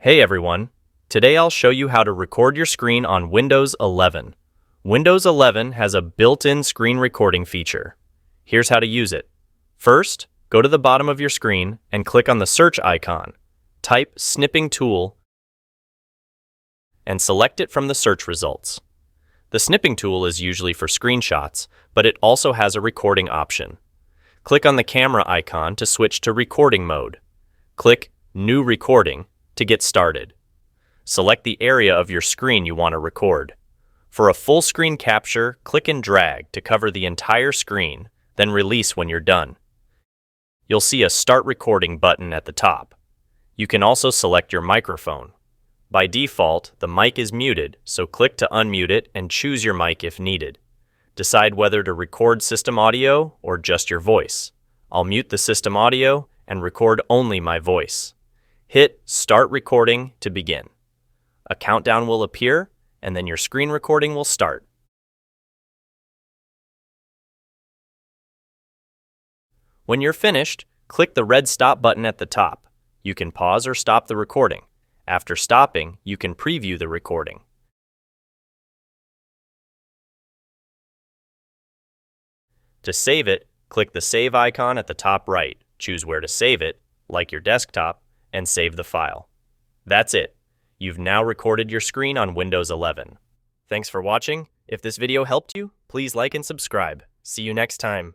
Hey everyone! Today I'll show you how to record your screen on Windows 11. Windows 11 has a built-in screen recording feature. Here's how to use it. First, go to the bottom of your screen and click on the search icon. Type Snipping Tool and select it from the search results. The Snipping Tool is usually for screenshots, but it also has a recording option. Click on the camera icon to switch to recording mode. Click New Recording to get started. Select the area of your screen you want to record. For a full screen capture, click and drag to cover the entire screen, then release when you're done. You'll see a Start Recording button at the top. You can also select your microphone. By default, the mic is muted, so click to unmute it and choose your mic if needed. Decide whether to record system audio or just your voice. I'll mute the system audio and record only my voice. Hit Start Recording to begin. A countdown will appear, and then your screen recording will start. When you're finished, click the red stop button at the top. You can pause or stop the recording. After stopping, you can preview the recording. To save it, click the Save icon at the top right. Choose where to save it, like your desktop, and save the file. That's it. You've now recorded your screen on Windows 11. Thanks for watching. If this video helped you, please like and subscribe. See you next time.